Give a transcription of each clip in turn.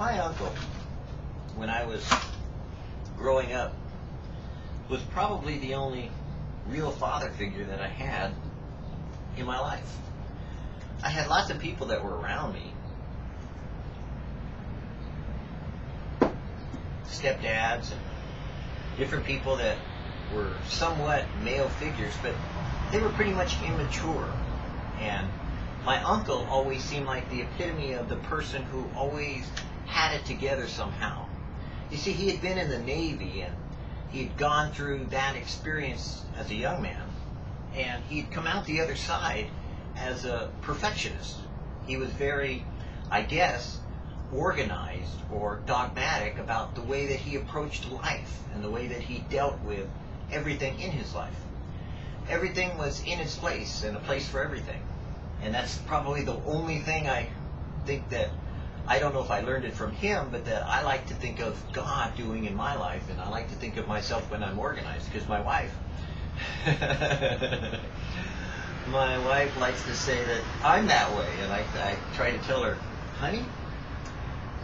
My uncle, when I was growing up, was probably the only real father figure that I had in my life. I had lots of people that were around me. Stepdads and different people that were somewhat male figures, but they were pretty much immature. And my uncle always seemed like the epitome of the person who always had it together somehow. You see, he had been in the Navy and he'd gone through that experience as a young man, and he'd come out the other side as a perfectionist. He was very, I guess, organized or dogmatic about the way that he approached life and the way that he dealt with everything in his life. Everything was in its place and a place for everything. And that's probably the only thing I think that, I don't know if I learned it from him, but that I like to think of God doing in my life, and I like to think of myself when I'm organized, because my wife likes to say that I'm that way, and I try to tell her, honey,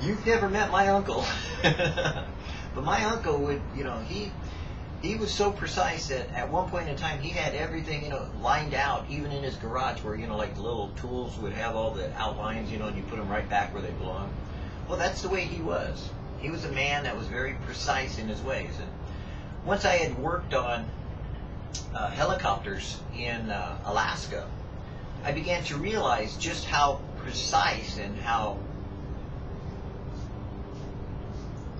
you've never met my uncle. But my uncle would, he was so precise that at one point in time he had everything, lined out, even in his garage where, like the little tools would have all the outlines, and you put them right back where they belong. Well, that's the way he was. He was a man that was very precise in his ways. And once I had worked on helicopters in Alaska, I began to realize just how precise and how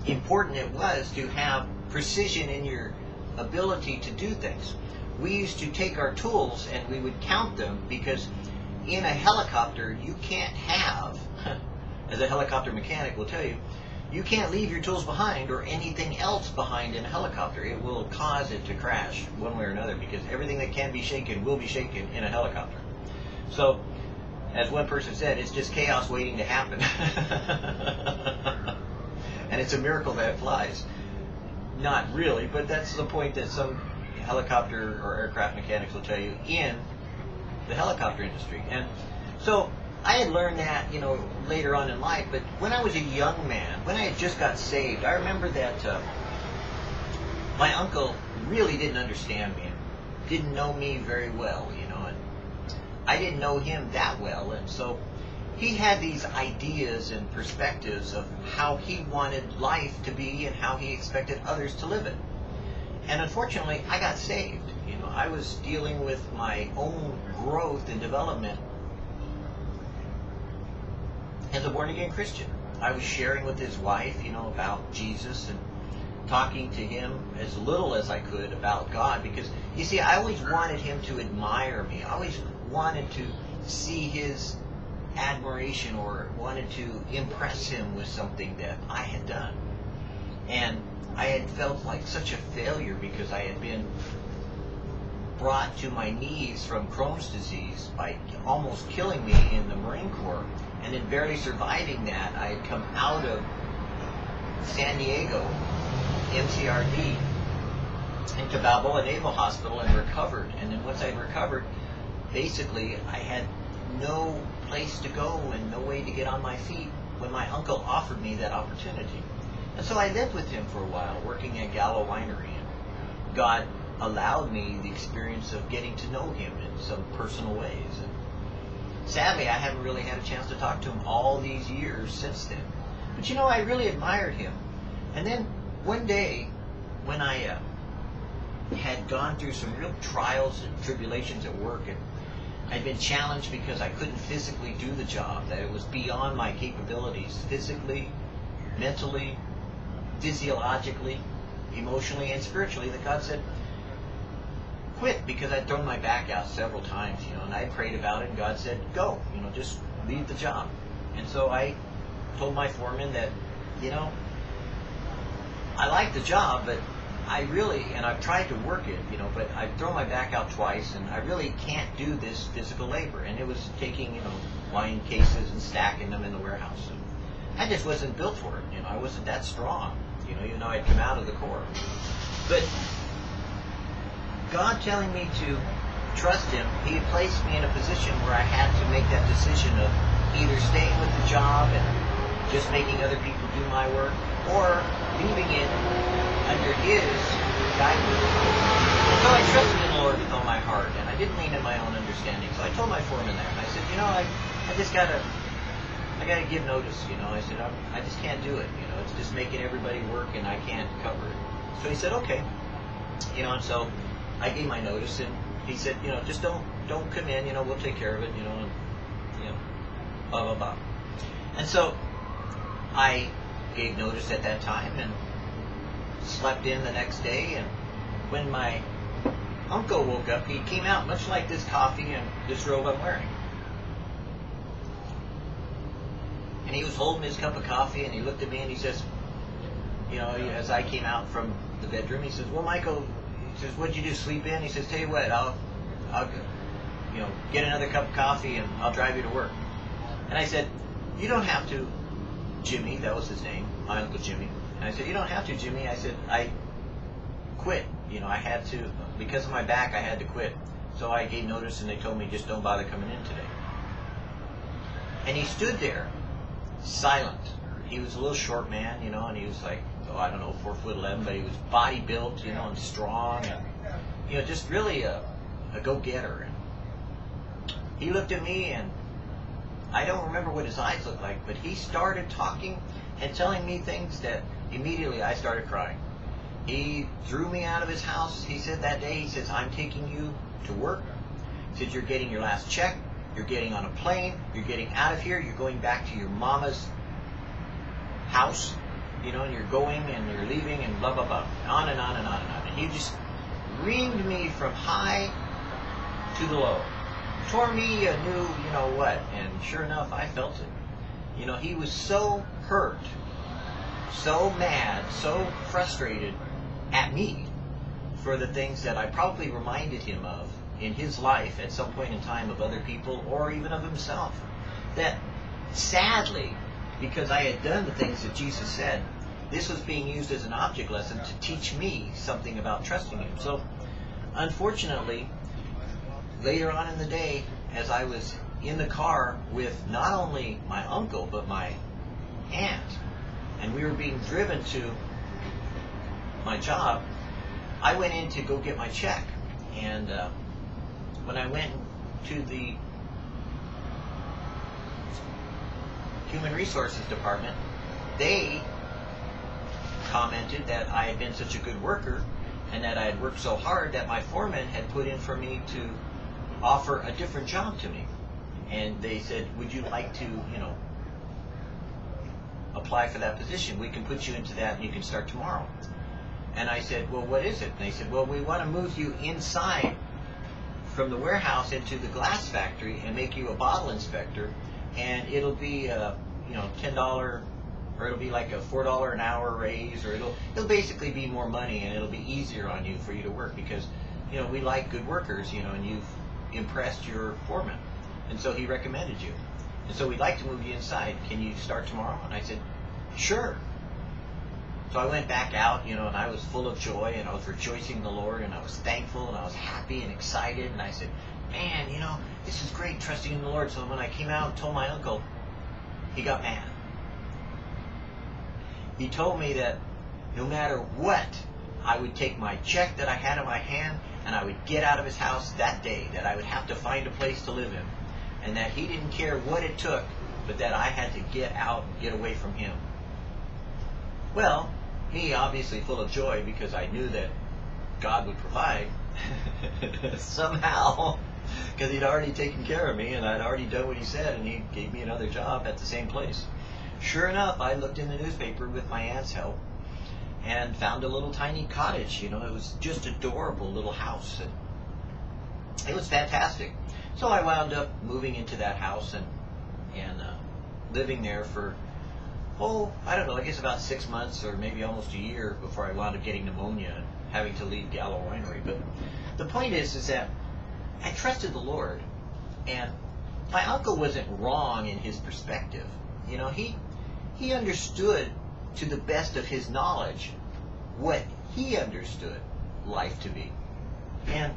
important it was to have precision in your ability to do things. We used to take our tools and we would count them, because in a helicopter you can't have, as a helicopter mechanic will tell you, you can't leave your tools behind or anything else behind in a helicopter. It will cause it to crash one way or another, because everything that can be shaken will be shaken in a helicopter. So, as one person said, it's just chaos waiting to happen. And it's a miracle that it flies. Not really, but that's the point that some helicopter or aircraft mechanics will tell you in the helicopter industry. And so I had learned that, later on in life, but when I was a young man, when I had just got saved, I remember that my uncle really didn't understand me and didn't know me very well, and I didn't know him that well, and so he had these ideas and perspectives of how he wanted life to be and how he expected others to live it. And unfortunately, I got saved. I was dealing with my own growth and development as a born-again Christian. I was sharing with his wife, about Jesus and talking to him as little as I could about God, because, you see, I always wanted him to admire me. I always wanted to see his admiration or wanted to impress him with something that I had done. And I had felt like such a failure because I had been brought to my knees from Crohn's disease by almost killing me in the Marine Corps. And in barely surviving that, I had come out of San Diego, MCRD, into Balboa Naval Hospital and recovered. And then once I recovered, basically I had no place to go and no way to get on my feet when my uncle offered me that opportunity. And so I lived with him for a while, working at Gallo Winery. And God allowed me the experience of getting to know him in some personal ways. And sadly, I haven't really had a chance to talk to him all these years since then. But I really admired him. And then one day, when I had gone through some real trials and tribulations at work, and I'd been challenged because I couldn't physically do the job, that it was beyond my capabilities, physically, mentally, physiologically, emotionally, and spiritually, that God said, quit, because I'd thrown my back out several times, and I prayed about it, and God said, go, just leave the job. And so I told my foreman that, I like the job, but I really, and I've tried to work it, but I've thrown my back out twice, and I really can't do this physical labor. And it was taking, wine cases and stacking them in the warehouse. And I just wasn't built for it, I wasn't that strong, even though I'd come out of the Corps. But God telling me to trust him, he had placed me in a position where I had to make that decision of either staying with the job and just making other people do my work, or leaving it under his guidance. And so I trusted in the Lord with all my heart, and I didn't lean in my own understanding. So I told my foreman that, and I said, I just gotta give notice, I said, I just can't do it, it's just making everybody work, and I can't cover it. So he said, okay, and so I gave my notice, and he said, just don't come in, we'll take care of it, and, blah, blah, blah. And so I gave notice at that time and slept in the next day, and when my uncle woke up, he came out much like this coffee and this robe I'm wearing. And he was holding his cup of coffee, and he looked at me and he says, as I came out from the bedroom, he says, well, Michael, he says, what'd you do, sleep in? He says, tell you what, I'll get another cup of coffee and I'll drive you to work. And I said, you don't have to, Jimmy, that was his name, my Uncle Jimmy. And I said, you don't have to, Jimmy. I said, I quit. I had to, because of my back, I had to quit. So I gave notice, and they told me, just don't bother coming in today. And he stood there, silent. He was a little short man, and he was like, 4'11", but he was body built, and strong, and, just really a go-getter. And he looked at me, and I don't remember what his eyes looked like, but he started talking and telling me things that immediately I started crying. He threw me out of his house. He said that day, he says, I'm taking you to work. He said, you're getting your last check. You're getting on a plane. You're getting out of here. You're going back to your mama's house, and you're going and you're leaving and blah, blah, blah. On and on and on and on. And he just reamed me from high to the low. Tore me a new, what. And sure enough, I felt it. He was so hurt, so mad, so frustrated at me for the things that I probably reminded him of in his life at some point in time, of other people or even of himself, that sadly, because I had done the things that Jesus said, this was being used as an object lesson to teach me something about trusting him. So unfortunately, later on in the day, as I was in the car with not only my uncle but my aunt, and we were being driven to my job, I went in to go get my check. And when I went to the Human Resources Department, they commented that I had been such a good worker and that I had worked so hard that my foreman had put in for me to offer a different job to me. And they said, would you like to, apply for that position? We can put you into that and you can start tomorrow. And I said, well, what is it? And they said, well, we want to move you inside from the warehouse into the glass factory and make you a bottle inspector, and it'll be $10, or it'll be like a $4 an hour raise, or it'll basically be more money, and it'll be easier on you for you to work because we like good workers, and you've impressed your foreman, and so he recommended you, and so we'd like to move you inside. Can you start tomorrow? And I said, sure. So I went back out, and I was full of joy, and I was rejoicing in the Lord, and I was thankful, and I was happy and excited, and I said, man, this is great, trusting in the Lord. So when I came out and told my uncle, he got mad. He told me that no matter what, I would take my check that I had in my hand, and I would get out of his house that day, that I would have to find a place to live in, and that he didn't care what it took, but that I had to get out and get away from him. Well, me obviously full of joy because I knew that God would provide somehow, because he'd already taken care of me and I'd already done what he said, and he gave me another job at the same place. Sure enough, I looked in the newspaper with my aunt's help and found a little tiny cottage. It was just adorable little house, and it was fantastic. So I wound up moving into that house and living there for, I don't know, I guess about 6 months or maybe almost a year before I wound up getting pneumonia and having to leave Gallo Winery. But the point is that I trusted the Lord, and my uncle wasn't wrong in his perspective. He understood to the best of his knowledge what he understood life to be. And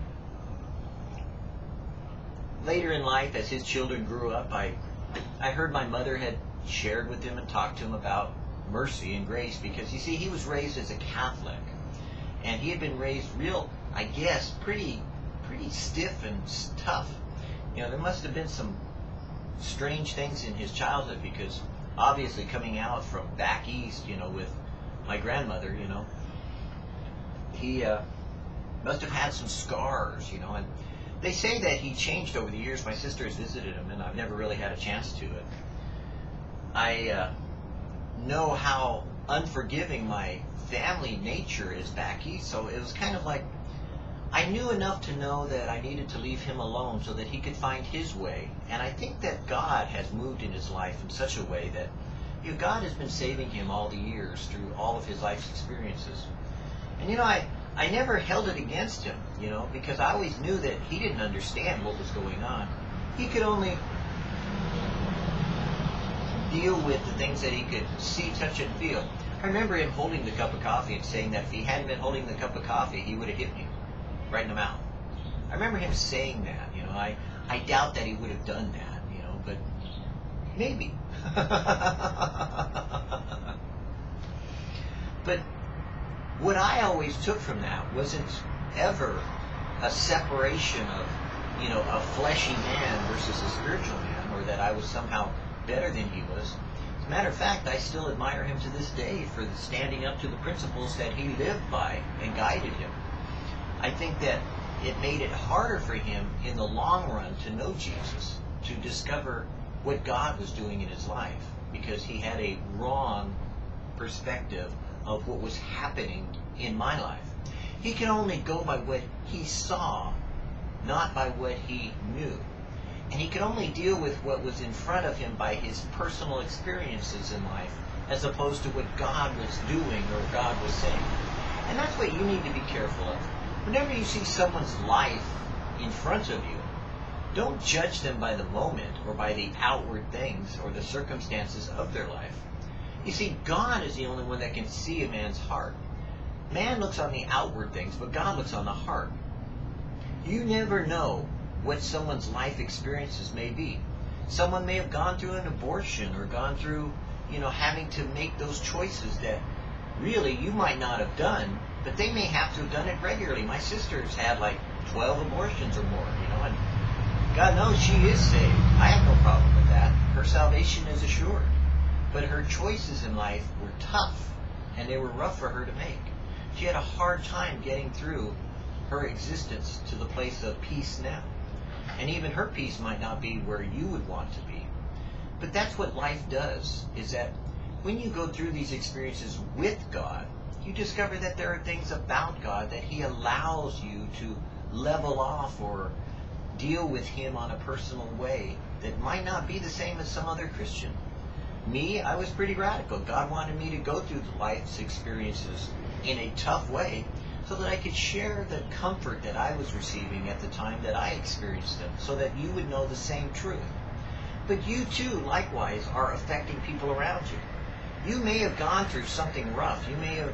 later in life, as his children grew up, I I heard my mother had shared with him and talked to him about mercy and grace, because you see, he was raised as a Catholic, and he had been raised real, I guess, pretty stiff and tough. You know, there must have been some strange things in his childhood, because obviously coming out from back east, you know, with my grandmother, you know, he must have had some scars, you know. And they say that he changed over the years. My sister has visited him, and I've never really had a chance to. I know how unforgiving my family nature is back east, so it was kind of like I knew enough to know that I needed to leave him alone so that he could find his way. And I think that God has moved in his life in such a way that, you know, God has been saving him all the years through all of his life's experiences. And you know, I never held it against him, you know, because I always knew that he didn't understand what was going on. He could only deal with the things that he could see, touch, and feel. I remember him holding the cup of coffee and saying that if he hadn't been holding the cup of coffee, he would have hit me right in the mouth. I remember him saying that, you know. I doubt that he would have done that, you know, but maybe. But what I always took from that wasn't ever a separation of, you know, a fleshy man versus a spiritual man, or that I was somehow better than he was. As a matter of fact, I still admire him to this day for standing up to the principles that he lived by and guided him. I think that it made it harder for him in the long run to know Jesus, to discover what God was doing in his life, because he had a wrong perspective of what was happening in my life. He could only go by what he saw, not by what he knew. And he could only deal with what was in front of him by his personal experiences in life, as opposed to what God was doing or God was saying. And that's what you need to be careful of. Whenever you see someone's life in front of you, don't judge them by the moment or by the outward things or the circumstances of their life. You see, God is the only one that can see a man's heart. Man looks on the outward things, but God looks on the heart. You never know what someone's life experiences may be. Someone may have gone through an abortion or gone through, you know, having to make those choices that really you might not have done, but they may have to have done it regularly. My sister's had like 12 abortions or more, you know, and God knows she is saved. I have no problem with that. Her salvation is assured. But her choices in life were tough, and they were rough for her to make. She had a hard time getting through her existence to the place of peace now. And even her peace might not be where you would want to be. But that's what life does, is that when you go through these experiences with God, you discover that there are things about God that he allows you to level off or deal with him on a personal way that might not be the same as some other Christian. Me, I was pretty radical. God wanted me to go through life's experiences in a tough way so that I could share the comfort that I was receiving at the time that I experienced them, so that you would know the same truth. But you too, likewise, are affecting people around you. You may have gone through something rough. You may have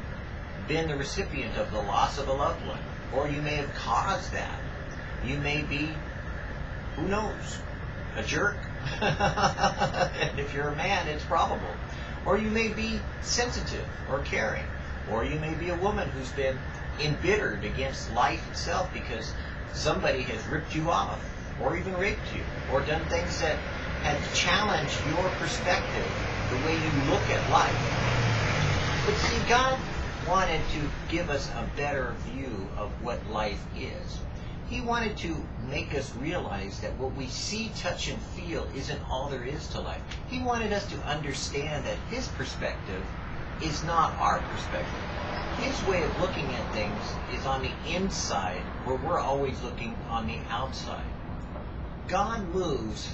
been the recipient of the loss of a loved one, or you may have caused that. You may be, who knows, a jerk. And if you're a man, it's probable. Or you may be sensitive or caring. Or you may be a woman who's been embittered against life itself because somebody has ripped you off, or even raped you, or done things that have challenged your perspective, the way you look at life. But see, God wanted to give us a better view of what life is. He wanted to make us realize that what we see, touch, and feel isn't all there is to life. He wanted us to understand that his perspective is not our perspective. His way of looking at things is on the inside, where we're always looking on the outside. God moves,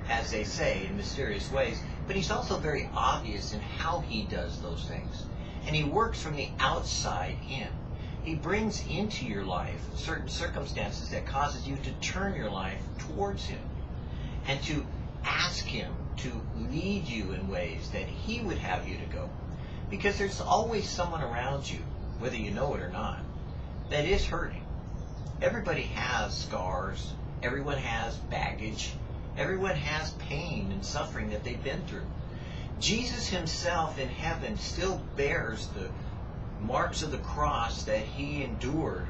as they say, in mysterious ways, but he's also very obvious in how he does those things. And he works from the outside in. He brings into your life certain circumstances that causes you to turn your life towards him and to ask him to lead you in ways that he would have you to go. Because there's always someone around you, whether you know it or not, that is hurting. Everybody has scars. Everyone has baggage. Everyone has pain and suffering that they've been through. Jesus himself in heaven still bears the marks of the cross that he endured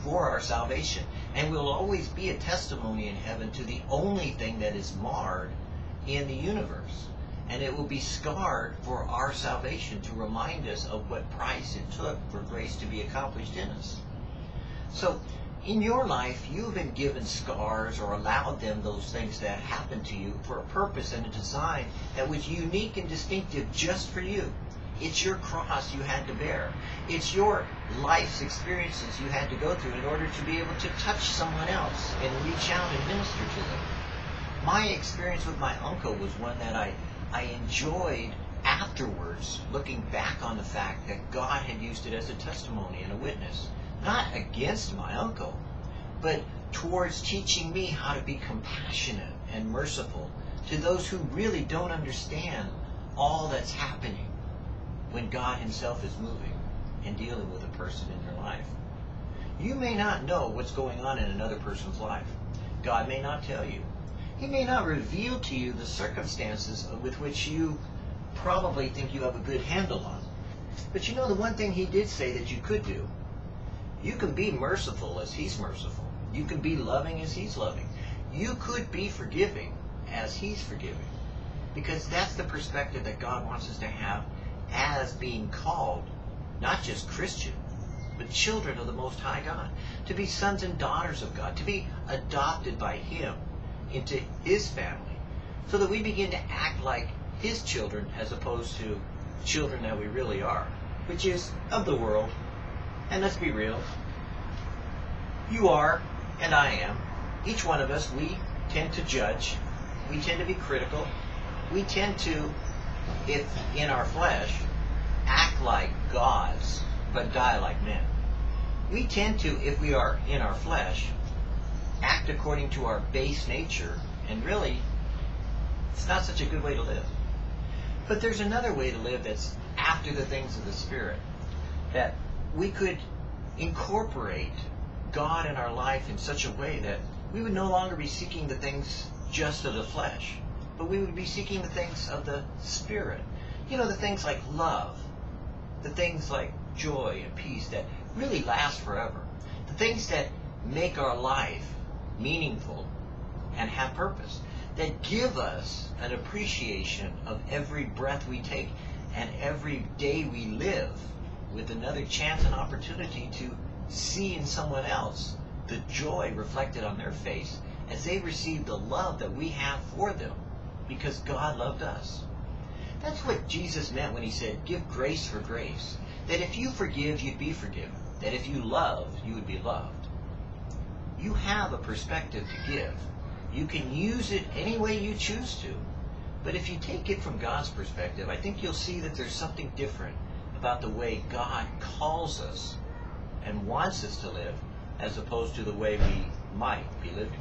for our salvation, and will always be a testimony in heaven to the only thing that is marred in the universe. And it will be scarred for our salvation to remind us of what price it took for grace to be accomplished in us. So in your life, you've been given scars or allowed them, those things that happened to you, for a purpose and a design that was unique and distinctive just for you. It's your cross you had to bear. It's your life's experiences you had to go through in order to be able to touch someone else and reach out and minister to them. My experience with my uncle was one that I enjoyed afterwards, looking back on the fact that God had used it as a testimony and a witness. Not against my uncle, but towards teaching me how to be compassionate and merciful to those who really don't understand all that's happening when God himself is moving and dealing with a person in their life. You may not know what's going on in another person's life. God may not tell you. He may not reveal to you the circumstances with which you probably think you have a good handle on. But you know, the one thing he did say that you could do, you can be merciful as he's merciful. You can be loving as he's loving. You could be forgiving as he's forgiving. Because that's the perspective that God wants us to have as being called, not just Christian, but children of the Most High God. To be sons and daughters of God. To be adopted by him into his family. So that we begin to act like his children as opposed to children that we really are. Which is of the world. And let's be real. You are, and I am. Each one of us, we tend to judge. We tend to be critical. We tend to, if in our flesh, act like gods, but die like men. We tend to, if we are in our flesh, act according to our base nature, and really, it's not such a good way to live. But there's another way to live that's after the things of the Spirit, that we could incorporate God in our life in such a way that we would no longer be seeking the things just of the flesh, but we would be seeking the things of the Spirit. You know, the things like love, the things like joy and peace that really last forever, the things that make our life meaningful and have purpose, that give us an appreciation of every breath we take and every day we live, with another chance and opportunity to see in someone else the joy reflected on their face as they receive the love that we have for them because God loved us. That's what Jesus meant when he said, give grace for grace. That if you forgive, you'd be forgiven. That if you love, you would be loved. You have a perspective to give. You can use it any way you choose to. But if you take it from God's perspective, I think you'll see that there's something different about the way God calls us and wants us to live as opposed to the way we might be living.